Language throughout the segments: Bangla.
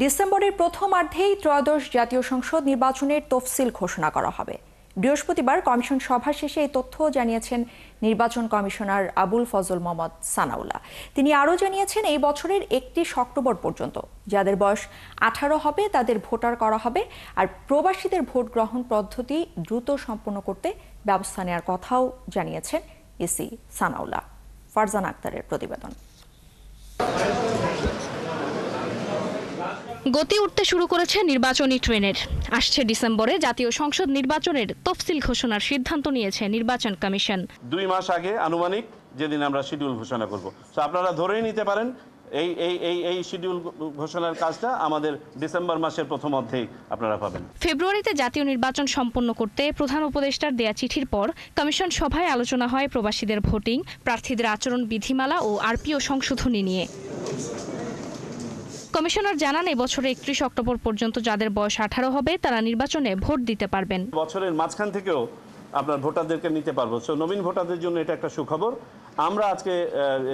ডিসেম্বরের প্রথমার্ধেই ত্রয়োদশ জাতীয় সংসদ নির্বাচনের তফসিল ঘোষণা করা হবে। বৃহস্পতিবার কমিশন সভা শেষে এই তথ্য জানিয়েছেন নির্বাচন কমিশনার আবুল ফজল মোহাম্মদ সানাউল্লাহ। তিনি আরও জানিয়েছেন, এই বছরের 31 অক্টোবর পর্যন্ত যাদের বয়স 18 হবে তাদের ভোটার করা হবে, আর প্রবাসীদের ভোট গ্রহণ পদ্ধতি দ্রুত সম্পন্ন করতে ব্যবস্থা নেওয়ার কথাও জানিয়েছেন ইসি সানাউল্লাহ। ফারজানা আক্তারের প্রতিবেদন। গতি উঠতে শুরু করেছে নির্বাচনী ট্রেনের। আসছে ডিসেম্বরে জাতীয় সংসদ নির্বাচনের তফসিল ঘোষণার সিদ্ধান্ত নিয়েছে নির্বাচন কমিশন। 2 মাস আগে আনুমানিক যেদিন আমরা শিডিউল ঘোষণা করব, তো আপনারা ধরেই নিতে পারেন এই শিডিউল ঘোষণার কাজটা আমাদের ডিসেম্বর মাসের প্রথমার্ধেই আপনারা পাবেন। ফেব্রুয়ারিতে জাতীয় নির্বাচন সম্পন্ন করতে প্রধান উপদেষ্টার দেয়া চিঠির পর কমিশন সভায় আলোচনা হয় প্রবাসীদের ভোটিং, প্রার্থীদের আচরণ বিধিমালা ও আরপিও সংশোধনী নিয়ে। কমিশনার জানান, এই বছরের 31 অক্টোবর পর্যন্ত যাদের বয়স 18 হবে তারা নির্বাচনে ভোট দিতে পারবেন। বছরের মাঝখান থেকেও আপনার ভোটারদেরকে নিতে পারবো। সো নবীন ভোটারদের জন্য এটা একটা সুখবর। আমরা আজকে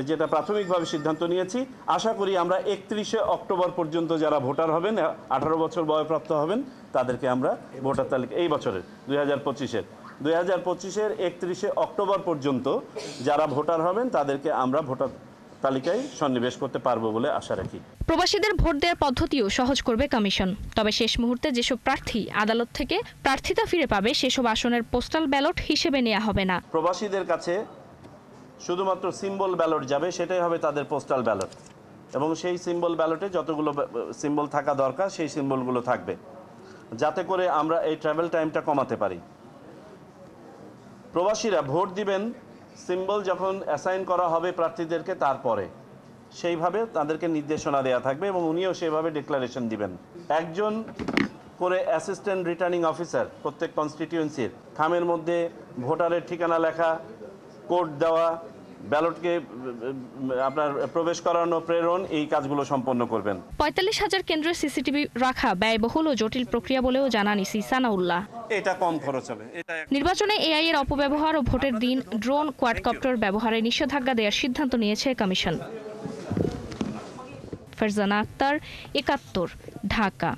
যেটা প্রাথমিকভাবে সিদ্ধান্ত নিয়েছি, আশা করি আমরা 31 অক্টোবর পর্যন্ত যারা ভোটার হবেন, 18 বছর বয়প্রাপ্ত হবেন, তাদেরকে আমরা ভোটার তালিকা এই বছরের 2025-এর 31 অক্টোবর পর্যন্ত যারা ভোটার হবেন তাদেরকে আমরা ভোটার তালিকায় সন্নিবেশ করতে পারবো বলে আশা রাখি। প্রবাসীদের ভোট দেওয়ার পদ্ধতিও সহজ করবে কমিশন। তবে শেষ মুহূর্তে যেসব প্রার্থী আদালত থেকে প্রার্থিতা ফিরে পাবে সেসব আসনের পোস্টাল ব্যালট হিসেবে নেওয়া হবে না। প্রবাসীদের কাছে শুধুমাত্র সিম্বল ব্যালট যাবে, সেটাই হবে তাদের পোস্টাল ব্যালট, এবং সেই সিম্বল ব্যালটে যতগুলো সিম্বল থাকা দরকার সেই সিম্বলগুলো থাকবে, যাতে করে আমরা এই ট্রাভেল টাইমটা কমাতে পারি। প্রবাসীরা ভোট দিবেন সিম্বল যখন অ্যাসাইন করা হবে প্রার্থীদেরকে, তারপরে সেইভাবে তাদেরকে নির্দেশনা দেওয়া থাকবে এবং উনিও সেভাবে ডিক্লারেশন দিবেন। একজন করে অ্যাসিস্ট্যান্ট রিটার্নিং অফিসার প্রত্যেক কনস্টিটিউয়েন্সির খামের মধ্যে ভোটারের ঠিকানা লেখা, কোড দেওয়া, ব্যালটকে আপনার প্রবেশ করানো, প্রেরণ, এই কাজগুলো সম্পন্ন করবেন। 45,000 কেন্দ্রের সিসিটিভি রাখা ব্যয়বহুল ও জটিল প্রক্রিয়া বলেও জানান ইসি সানাউল্লাহ। এটা কম খরচ হবে। নির্বাচনে এআই এর অপব্যবহার ও ভোটের দিন ড্রোন, কোয়াডকপ্টার ব্যবহারে নিষেধাজ্ঞা দেওয়ার সিদ্ধান্ত নিয়েছে কমিশন। ফারজানা আক্তার, 71, ঢাকা।